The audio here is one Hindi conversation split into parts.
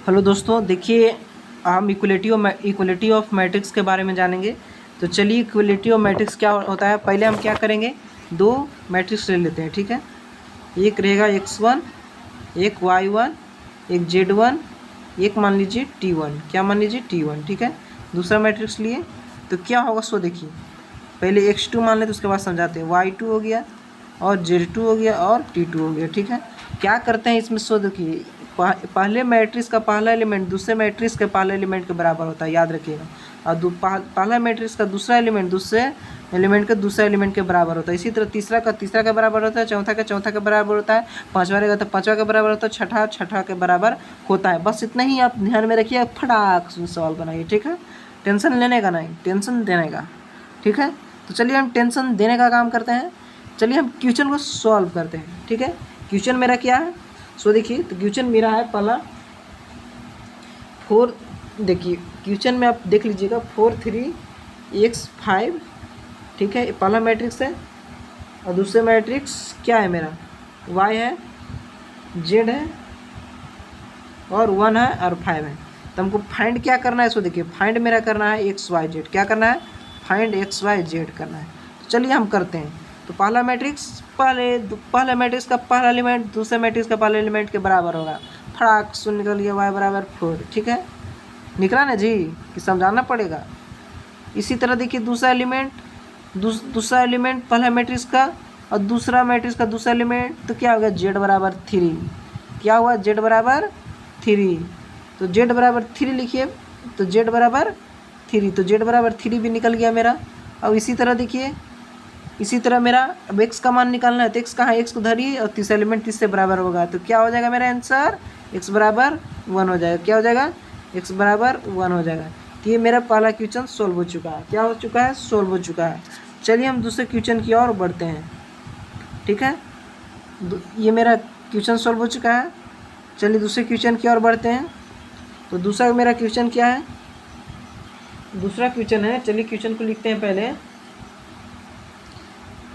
हेलो दोस्तों, देखिए हम इक्वलिटी ऑफ मैट्रिक्स के बारे में जानेंगे। तो चलिए, इक्वलिटी ऑफ मैट्रिक्स क्या होता है। पहले हम क्या करेंगे, दो मैट्रिक्स ले लेते हैं, ठीक है। एक रहेगा x1, एक y1, एक z1, एक मान लीजिए t1। क्या मान लीजिए t1, ठीक है। दूसरा मैट्रिक्स लिए तो क्या होगा, सो देखिए। पहले x2 मान लेते, उसके बाद समझाते हैं। y2 हो गया और z2 हो गया और t2 हो गया, ठीक है। क्या करते हैं इसमें, सो देखिए। पहले मैट्रिक्स का पहला एलिमेंट दूसरे मैट्रिक्स के पहले एलिमेंट के बराबर होता है, याद रखिएगा। और पहला मैट्रिक्स का दूसरा एलिमेंट दूसरे एलिमेंट के दूसरे एलिमेंट के बराबर होता है। इसी तरह तीसरा का तीसरा के बराबर होता है, चौथा का चौथा के बराबर होता है, पांचवा रहेगा तो पांचवा के बराबर होता है, छठा छठा के बराबर होता है। बस इतना ही आप ध्यान में रखिए, फटाक से सवाल बनाइए, ठीक है। टेंशन लेने का नहीं, टेंशन देने का, ठीक है। तो चलिए हम टेंशन देने का काम करते हैं। चलिए हम क्वेश्चन को सॉल्व करते हैं, ठीक है। क्वेश्चन मेरा क्या है, सो देखिए। तो क्वेश्चन मेरा है पहला 4, देखिए क्वेश्चन में आप देख लीजिएगा 4 3 x 5, ठीक है। पहला मैट्रिक्स है और दूसरे मैट्रिक्स क्या है मेरा, y है, z है और 1 है और 5 है। तो हमको फाइंड क्या करना है, सो देखिए फाइंड मेरा करना है x y z। क्या करना है, फाइंड x y z करना है। तो चलिए हम करते हैं। तो पहला मैट्रिक्स पहले मैट्रिक्स का पहला एलिमेंट दूसरे मैट्रिक्स का पहले एलिमेंट के बराबर होगा। फटाक से निकल गया y बराबर 4, ठीक है। निकला ना जी, कि समझाना पड़ेगा। इसी तरह देखिए दूसरा एलिमेंट पहला मैट्रिक्स का और दूसरा मैट्रिक्स का दूसरा एलिमेंट, तो क्या होगा, z बराबर 3। क्या हुआ, z बराबर 3। तो z बराबर 3 लिखिए। तो z बराबर 3, तो z बराबर 3 भी निकल गया मेरा। अब इसी तरह देखिए, इसी तरह मेरा अब x का मान निकालना है। तो x कहाँ है, x को धरिए और तीसरा एलिमेंट तीसरे बराबर होगा। तो क्या हो जाएगा मेरा आंसर, x बराबर 1 हो जाएगा। क्या हो जाएगा, x बराबर 1 हो जाएगा। तो ये मेरा पहला क्वेश्चन सोल्व हो चुका है। क्या हो चुका है, सोल्व हो चुका है। चलिए हम दूसरे क्वेश्चन की ओर बढ़ते हैं, ठीक है। ये मेरा क्वेश्चन सोल्व हो चुका है। चलिए दूसरे क्वेश्चन की ओर बढ़ते हैं। तो दूसरा मेरा क्वेश्चन क्या है, दूसरा क्वेश्चन है, चलिए क्वेश्चन को लिखते हैं पहले।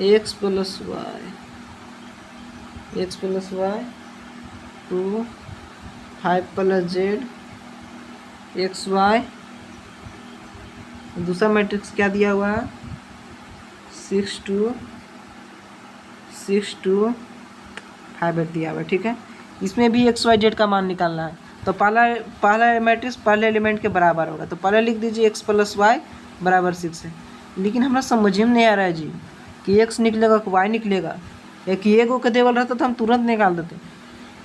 x plus y 2 5 plus z x y. दूसरा मैट्रिक्स क्या दिया हुआ है, 6 2 5 8 दिया हुआ है, ठीक है। इसमें भी एक्स वाई जेड का मान निकालना है। तो पहला मैट्रिक्स पहले एलिमेंट के बराबर होगा। तो पहले लिख दीजिए x प्लस वाई बराबर 6 है। लेकिन हमारा समझ में नहीं आ रहा है जी कि x निकलेगा कि y निकलेगा। एक ये को देवल रहता तो हम तुरंत निकाल देते।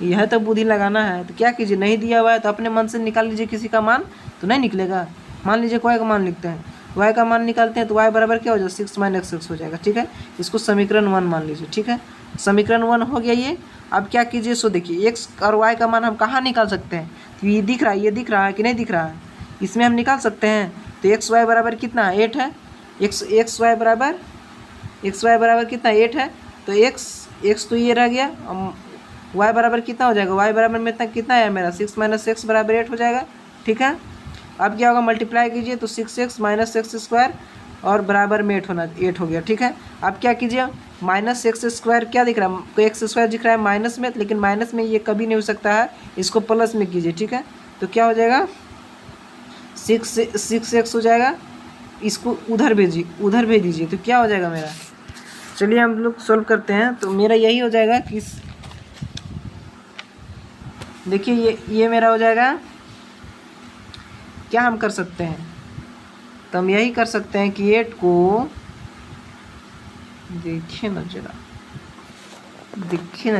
यह तो बुद्धि लगाना है। तो क्या कीजिए, नहीं दिया हुआ है तो अपने मन से निकाल लीजिए किसी का मान, तो नहीं निकलेगा। मान लीजिए y का मान लिखते हैं, y का मान निकालते हैं तो y बराबर क्या हो जाएगा, 6 - 6 हो जाएगा, ठीक है। इसको समीकरण 1 मान लीजिए, ठीक है। समीकरण 1 हो गया ये। अब क्या कीजिए, सो देखिए x और y का मान हम कहाँ निकाल सकते हैं। तो ये दिख रहा है कि नहीं दिख रहा है, इसमें हम निकाल सकते हैं। तो एक्स वाई बराबर कितना, 8 है। एक्स वाई बराबर कितना, 8 है। तो एक्स तो ये रह गया। y बराबर कितना हो जाएगा, y बराबर में कितना है मेरा, 6 - 6 बराबर 8 हो जाएगा, ठीक है। अब क्या होगा, मल्टीप्लाई कीजिए तो 6x - x² और बराबर में 8 हो गया, ठीक है। अब क्या कीजिए, -x² क्या दिख रहा है, कोई x² दिख रहा है माइनस में, लेकिन माइनस में ये कभी नहीं हो सकता है, इसको प्लस में कीजिए, ठीक है। तो क्या हो जाएगा, 6x हो जाएगा। इसको उधर भेज दीजिए तो क्या हो जाएगा मेरा। चलिए हम लोग सोल्व करते हैं। तो मेरा यही हो जाएगा कि देखिए ये मेरा हो जाएगा। क्या हम कर सकते हैं, तो हम यही कर सकते हैं कि 8 को देखिए न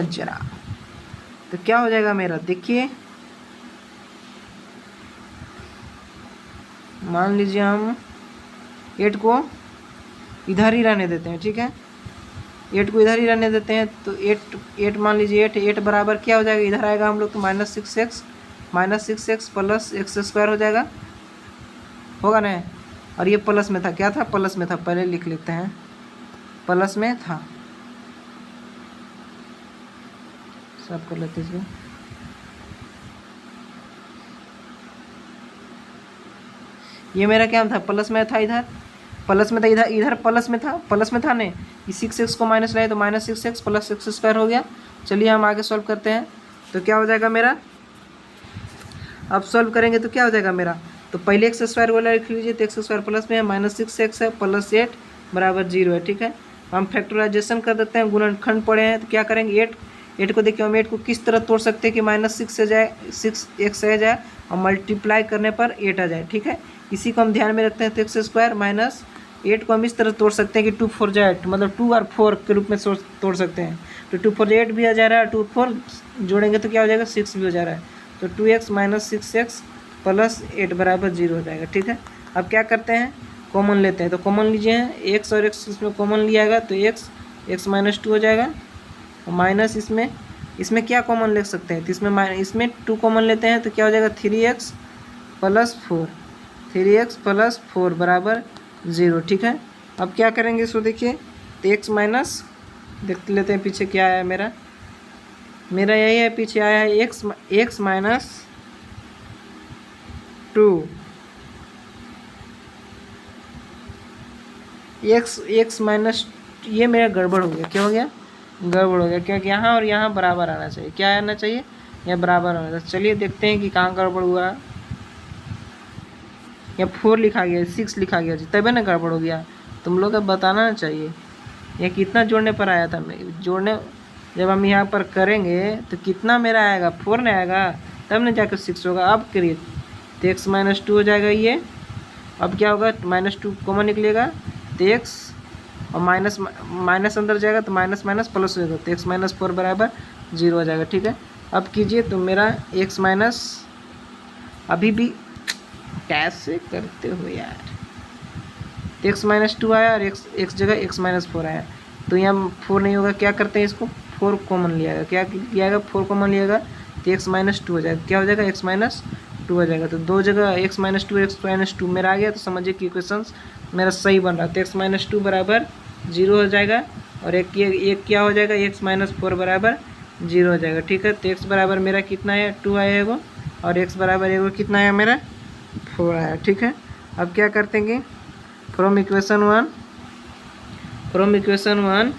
जरा, तो क्या हो जाएगा मेरा, देखिए मान लीजिए हम 8 को इधर ही रहने देते हैं, ठीक है। 8 को इधर ही रहने देते हैं। तो 8 मान लीजिए 8 बराबर क्या हो जाएगा, इधर आएगा हम लोग तो -6x प्लस x² हो जाएगा, होगा ना। और ये प्लस में था, क्या था, प्लस में था, पहले लिख लेते हैं, प्लस में था, सब कर लेते हैं। ये मेरा क्या था, प्लस में था, इधर प्लस में था, इधर प्लस में था ने। ये 6x को माइनस लाए तो -6x प्लस x² हो गया। चलिए हम आगे सॉल्व करते हैं। तो क्या हो जाएगा मेरा, अब सॉल्व करेंगे तो क्या हो जाएगा मेरा, तो पहले एक्स स्क्वायर वाला लिख लीजिए, तो एक्स स्क्वायर प्लस में है -6x है प्लस 8 बराबर 0 है, ठीक है। हम फैक्टराइजेशन कर देते हैं, गुणनखंड पढ़े हैं तो क्या करेंगे, 8 को देखिए, हम 8 को किस तरह तोड़ सकते हैं कि -6 से जाए 6x आ जाए और मल्टीप्लाई करने पर 8 आ जाए, ठीक है। इसी को हम ध्यान में रखते हैं, तो एक्स स्क्वायर माइनस 8 को हम इस तरह तोड़ सकते हैं कि 2 4 जाए, मतलब 2 और 4 के रूप में तोड़ सकते हैं। तो 2 4 8 भी आ जा रहा है, 2 4 जोड़ेंगे तो क्या हो जाएगा, 6 भी हो जा रहा है, तो 2x माइनस 6x प्लस 8 बराबर 0 हो जाएगा, ठीक है। अब क्या करते हैं, कॉमन लेते हैं, तो कॉमन लीजिए, x और x इसमें कॉमन लिया जाएगा तो x माइनस 2 हो जाएगा, और माइनस इसमें क्या कॉमन ले सकते हैं, तो इसमें 2 कॉमन लेते हैं तो क्या हो जाएगा, 3x प्लस 4 बराबर 0, ठीक है। अब क्या करेंगे इसको देखिए, तो x माइनस देख लेते हैं पीछे क्या आया मेरा यही है, पीछे आया है x माइनस 2, x माइनस, ये मेरा गड़बड़ हो गया, क्या हो गया, गड़बड़ हो गया, क्योंकि यहाँ और यहाँ बराबर आना चाहिए, क्या आना चाहिए, यह बराबर आना चाहिए। चलिए देखते हैं कि कहाँ गड़बड़ हुआ, या 4 लिखा गया, 6 लिखा गया जी, तभी ना गड़बड़ हो गया, तुम लोग को बताना चाहिए। यह कितना जोड़ने पर आया था, जोड़ने जब हम यहाँ पर करेंगे तो कितना मेरा आएगा, 4 नहीं आएगा, तब ना जाकर 6 होगा। अब करिए तो x माइनस 2 हो जाएगा ये, अब क्या होगा, -2 कॉमन निकलेगा तो x और माइनस अंदर जाएगा तो माइनस माइनस प्लस हो जाएगा, तो x माइनस 4 बराबर 0 हो जाएगा, ठीक है। अब कीजिए तो मेरा x माइनस, अभी भी कैसे करते हो यार, तो x माइनस 2 आया और x जगह x माइनस 4 आया, तो यहाँ 4 नहीं होगा, क्या करते हैं इसको, 4 कॉमन लिया, क्या लिया जाएगा, 4 कॉमन लिएगा तो x माइनस 2 हो जाएगा, क्या हो जाएगा, x माइनस 2 हो जाएगा, तो दो जगह x माइनस 2 मेरा आ गया, तो समझिए कि इक्वेशन मेरा सही बन रहा है, तो x माइनस 2 बराबर 0 हो जाएगा, और एक क्या हो जाएगा, x माइनस 4 बराबर 0 हो जाएगा, ठीक है। तो x बराबर मेरा कितना है, 2 आया है वो, और x बराबर है वो कितना आया मेरा, 4 आया, ठीक है। अब क्या करते हैं, फ्रॉम इक्वेशन वन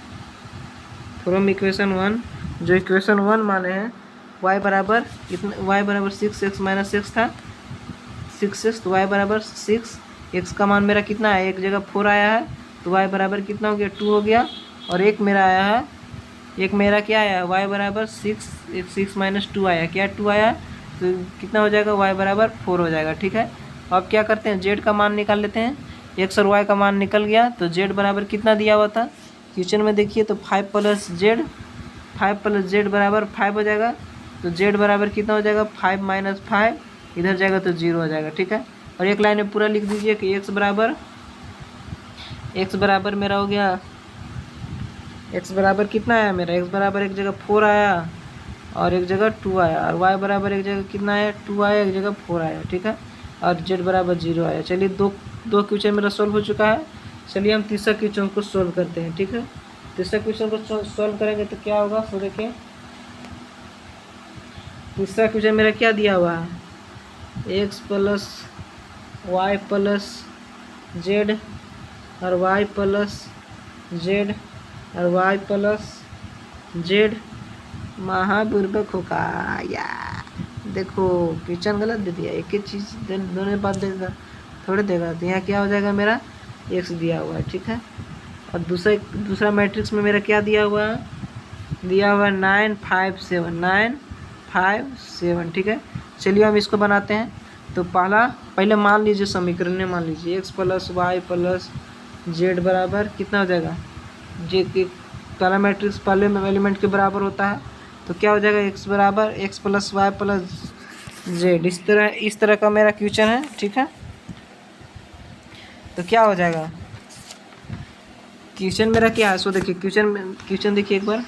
जो इक्वेशन 1 माने हैं, y बराबर कितना, y बराबर 6x माइनस 6 था, 6x, तो y बराबर 6, x का मान मेरा कितना है, एक जगह 4 आया है, तो y बराबर कितना हो गया, 2 हो गया, और एक मेरा आया है, एक मेरा क्या आया है, y बराबर 6 माइनस 2 आया, क्या 2 आया, तो कितना हो जाएगा, y बराबर 4 हो जाएगा, ठीक है। अब क्या करते हैं, z का मान निकाल लेते हैं, x और y का मान निकल गया, तो z बराबर कितना दिया हुआ था क्वेश्चन में, देखिए तो 5 प्लस z बराबर 5 हो जाएगा, तो z बराबर कितना हो जाएगा, 5 माइनस 5 इधर जाएगा तो 0 हो जाएगा, ठीक है। और एक लाइन में पूरा लिख दीजिए कि x बराबर मेरा हो गया, x बराबर कितना आया मेरा, x बराबर एक जगह 4 आया और एक जगह 2 आया, और y बराबर एक जगह कितना आया, 2 आया, एक जगह 4 आया, ठीक है, और z बराबर 0 आया। चलिए दो क्वेश्चन मेरा सॉल्व हो चुका है। चलिए हम तीसरा क्वेश्चन को सॉल्व करते हैं, ठीक है। तीसरा क्वेश्चन को सॉल्व करेंगे तो क्या होगा, सो देखिए तीसरा क्वेश्चन मेरा क्या दिया हुआ है, x plus y plus z और y प्लस जेड और y प्लस जेड, महाबुर्बक होगा यार, देखो क्वेश्चन गलत दे दिया, एक ही चीज़ दोनों बात देगा थोड़े देगा, तो यहाँ क्या हो जाएगा मेरा x दिया हुआ है, ठीक है। और दूसरा मैट्रिक्स में मेरा क्या दिया हुआ है, 9 5 7, ठीक है। चलिए हम इसको बनाते हैं, तो पहले मान लीजिए समीकरण मान लीजिए, x plus y plus z बराबर कितना हो जाएगा, पहला मैट्रिक्स पहले एलिमेंट के बराबर होता है, तो क्या हो जाएगा, x बराबर x plus y plus z, इस तरह का मेरा क्वेश्चन है, ठीक है। तो क्या हो जाएगा, क्वेश्चन मेरा क्या है, सो देखिए क्वेश्चन देखिए एक बार,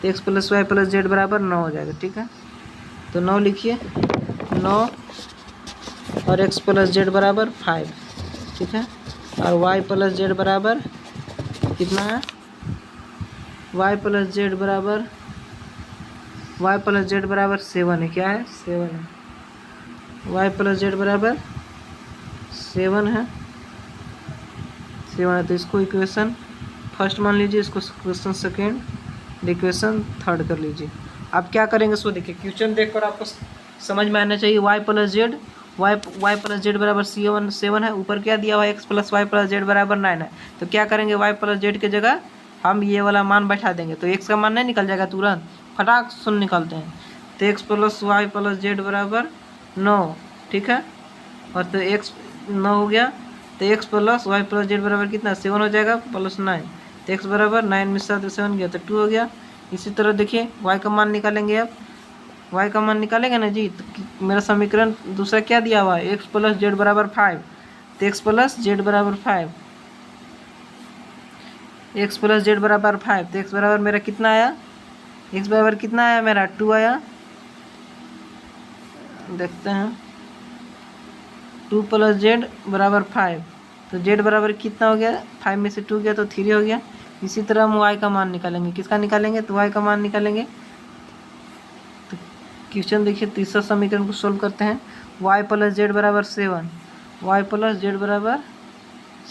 तो x plus y plus z बराबर 9 हो जाएगा, ठीक है। तो 9 लिखिए, 9 और x प्लस जेड बराबर 5, ठीक है, और y प्लस जेड बराबर कितना है, y प्लस जेड बराबर 7 है, क्या है 7 है, y प्लस जेड बराबर 7 है, तो इसको इक्वेशन फर्स्ट मान लीजिए, इसको इक्वेशन सेकेंड, इक्वेशन थर्ड कर लीजिए। अब क्या करेंगे इसको देखिए, क्वेश्चन देखकर आपको समझ में आना चाहिए। Y plus z, y plus z बराबर सेवन है, ऊपर क्या दिया हुआ है x plus y plus z बराबर 9 है। तो क्या करेंगे, वाई प्लस जेड की जगह हम ये वाला मान बैठा देंगे, तो एक्स का मान नहीं निकल जाएगा तुरंत, फटाक सुन निकलते हैं। तो x plus y plus z बराबर 9, ठीक है। और तो एक्स 9 हो गया, तो x plus y plus z बराबर कितना 7 हो जाएगा प्लस 9, तो एक्स बराबर 9 में 7 गया तो 2 हो गया। इसी तरह देखिए वाई का मान निकालेंगे, अब वाई का मान निकालेंगे ना जी, तो मेरा समीकरण दूसरा क्या दिया हुआ है, एक्स प्लस जेड बराबर 5, तो एक्स प्लस जेड बराबर 5, एक्स प्लस जेड बराबर 5, तो एक्स बराबर मेरा कितना आया, एक्स बराबर कितना आया मेरा 2 आया। देखते हैं 2 प्लस जेड बराबर 5, तो जेड बराबर कितना हो गया, 5 में से 2 गया तो 3 हो गया। इसी तरह हम वाई का मान निकालेंगे, किसका निकालेंगे, तो वाई का मान निकालेंगे। तो क्वेश्चन देखिए तीसरा समीकरण को सोल्व करते हैं। वाई प्लस जेड बराबर 7, वाई प्लस जेड बराबर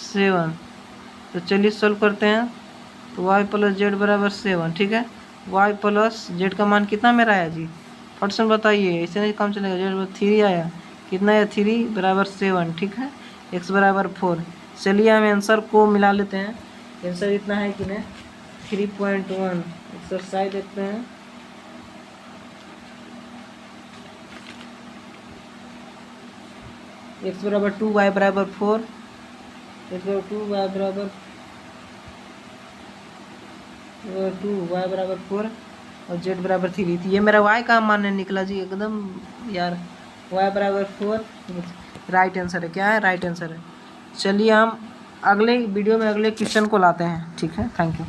7, तो चलिए सोल्व करते हैं। तो वाई प्लस जेड बराबर 7, ठीक है। वाई प्लस जेड का मान कितना मेरा आया जी, फट से बताइए, ऐसे नहीं काम चलेगा। जेड 3 आया, कितना है 3 बराबर 7, ठीक है। एक्स बराबर 4, चलिए हम आंसर को मिला लेते हैं। आंसर इतना है कि नहीं 3.1। एक्सरसाइज देखते हैं। एक्स बराबर 2, वाई बराबर 4, एक्स बराबर 2, वाई बराबर 2, वाई बराबर 4 और जेड बराबर 3। तो ये मेरा वाई का मान निकला जी एकदम यार, वाई बराबर 4 राइट आंसर है। क्या है, राइट आंसर है। चलिए हम अगले वीडियो में अगले क्वेश्चन को लाते हैं, ठीक है। Thank you.